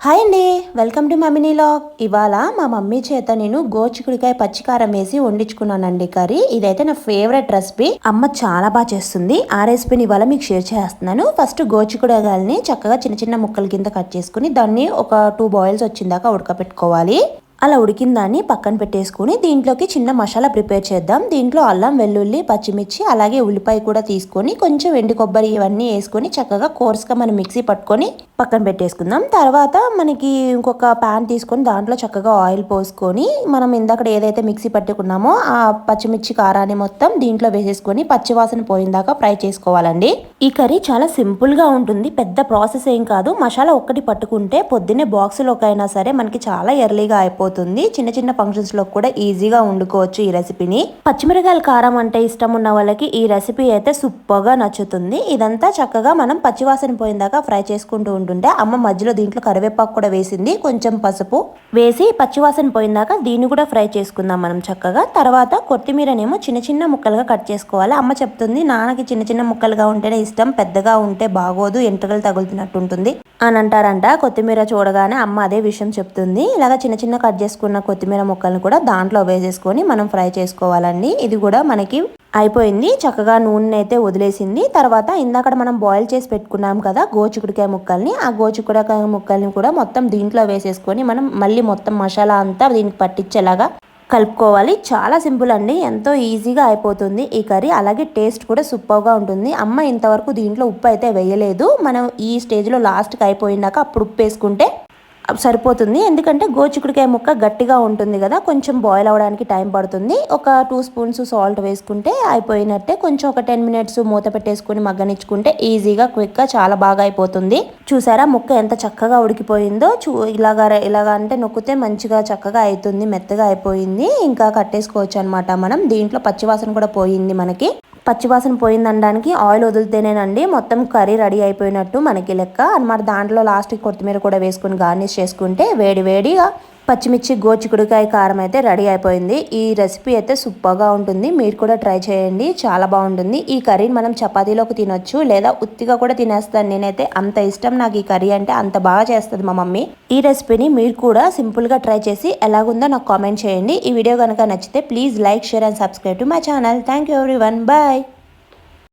Hi అండి, welcome to mummy log. ఇవాళ మా మమ్మీ చేత నేను గోచికుడికాయ పచ్చికారం వేసి వండించుకున్నానండి కర్రీ. ఇదైతే నా ఫేవరెట్ రెసిపీ. అమ్మ చాలా బాగా చేస్తుంది. ఆ రెసిపీని ఇవాళ మీకు షేర్ చేస్తున్నాను. ఫస్ట్ గోచికుడికాయలని చక్కగా చిన్న చిన్న ముక్కల కింద కట్ చేసుకుని దాన్ని ఒక 2 బాయిల్స్ వచ్చిందాక ఉడకపెట్టుకోవాలి. అలా ఉడికిన దాన్ని పక్కన పెట్టేసుకుని దీంట్లోకి చిన్న మసాలా ప్రిపేర్ చేద్దాం. దీంట్లో అల్లం, వెల్లుల్లి, పచ్చిమిర్చి అలాగే ఉల్లిపాయ కూడా తీసుకొని కొంచెం ఎండు కొబ్బరి ఇవన్నీ వేసుకొని చక్కగా కోర్స్గా మనం మిక్సీ పట్టుకొని పక్కన పెట్టేసుకుందాం. తర్వాత మనకి ఇంకొక ప్యాన్ తీసుకొని దాంట్లో చక్కగా ఆయిల్ పోసుకొని మనం ఇందాక ఏదైతే మిక్సీ పట్టుకున్నామో ఆ పచ్చిమిర్చి కారాన్ని మొత్తం దీంట్లో వేసేసుకొని పచ్చివాసన పోయిందాకా ఫ్రై చేసుకోవాలండి. ఈ కర్రీ చాలా సింపుల్గా ఉంటుంది, పెద్ద ప్రాసెస్ ఏం కాదు. మసాలా ఒక్కటి పట్టుకుంటే పొద్దున్నే బాక్సులోకైనా సరే మనకి చాలా ఎర్లీగా అయిపోతుంది. చిన్న చిన్న ఫంక్షన్స్ లో కూడా ఈజీగా వండుకోవచ్చు ఈ రెసిపీని. పచ్చిమిరకాయల కారం అంటే ఇష్టం ఉన్న వాళ్ళకి ఈ రెసిపీ అయితే సూపర్ గా నచ్చుతుంది. ఇదంతా చక్కగా మనం పచ్చివాసన పోయిందాకా ఫ్రై చేసుకుంటూ ఉంటుంటే అమ్మ మధ్యలో దీంట్లో కరివేపాకు కూడా వేసింది, కొంచెం పసుపు వేసి పచ్చివాసన పోయిందాకా దీన్ని కూడా ఫ్రై చేసుకుందాం మనం చక్కగా. తర్వాత కొత్తిమీరనేమో చిన్న చిన్న ముక్కలుగా కట్ చేసుకోవాలి. అమ్మ చెప్తుంది నాన్నకి చిన్న చిన్న ముక్కలుగా ఉంటేనే ఇష్టం, పెద్దగా ఉంటే బాగోదు, ఎంట్రుకలు తగులుతున్నట్టు ఉంటుంది అని అంటారంట. కొత్తిమీర చూడగానే అమ్మ అదే విషయం చెప్తుంది. ఇలాగ చిన్న చిన్న కట్ చేసుకున్న కొత్తిమీర ముక్కలను కూడా దాంట్లో వేసేసుకొని మనం ఫ్రై చేసుకోవాలండి. ఇది కూడా మనకి అయిపోయింది. చక్కగా నూనె అయితే వదిలేసింది. తర్వాత ఇందాక మనం బాయిల్ చేసి పెట్టుకున్నాం కదా గోచికుడికాయ ముక్కల్ని, ఆ గోచికుడికాయ ముక్కల్ని కూడా మొత్తం దీంట్లో వేసేసుకొని మనం మళ్ళీ మొత్తం మసాలా అంతా దీనికి పట్టించేలాగా కలుపుకోవాలి. చాలా సింపుల్ అండి, ఎంతో ఈజీగా అయిపోతుంది ఈ కర్రీ. అలాగే టేస్ట్ కూడా సూపర్గా ఉంటుంది. అమ్మ ఇంతవరకు దీంట్లో ఉప్పు అయితే వేయలేదు. మనం ఈ స్టేజ్లో లాస్ట్కి అయిపోయినాక అప్పుడు ఉప్పు వేసుకుంటే సరిపోతుంది. ఎందుకంటే గోచికుడికాయ ముక్క గట్టిగా ఉంటుంది కదా, కొంచెం బాయిల్ అవ్వడానికి టైం పడుతుంది. ఒక 2 స్పూన్స్ సాల్ట్ వేసుకుంటే అయిపోయినట్టే. కొంచెం ఒక 10 మినిట్స్ మూత పెట్టేసుకుని మగ్గనిచ్చుకుంటే ఈజీగా క్విక్గా చాలా బాగా అయిపోతుంది. చూసారా ముక్క ఎంత చక్కగా ఉడికిపోయిందో. ఇలాగా అంటే నొక్కితే మంచిగా చక్కగా అవుతుంది, మెత్తగా అయిపోయింది. ఇంకా కట్టేసుకోవచ్చు అనమాట. మనం దీంట్లో పచ్చివాసన కూడా పోయింది. మనకి పచ్చివాసన పోయిందనడానికి ఆయిల్ వదిలితేనేనండి మొత్తం కర్రీ రెడీ అయిపోయినట్టు మనకి లెక్క అనమాట. దాంట్లో లాస్ట్కి కొత్తిమీర కూడా వేసుకుని గార్నిష్ చేసుకుంటే వేడిగా పచ్చిమిర్చి గోచికుడికాయ కారం అయితే రెడీ అయిపోయింది. ఈ రెసిపీ అయితే సూపర్గా ఉంటుంది, మీరు కూడా ట్రై చేయండి, చాలా బాగుంటుంది. ఈ కర్రీని మనం చపాతీలోకి తినొచ్చు లేదా ఉత్తిగా కూడా తినేస్తాను నేనైతే. అంత ఇష్టం నాకు ఈ కర్రీ అంటే, అంత బాగా చేస్తుంది మా మమ్మీ. ఈ రెసిపీని మీరు కూడా సింపుల్గా ట్రై చేసి ఎలాగుందో నాకు కామెంట్ చేయండి. ఈ వీడియో కనుక నచ్చితే please like, share and subscribe to my channel. Thank you everyone, bye.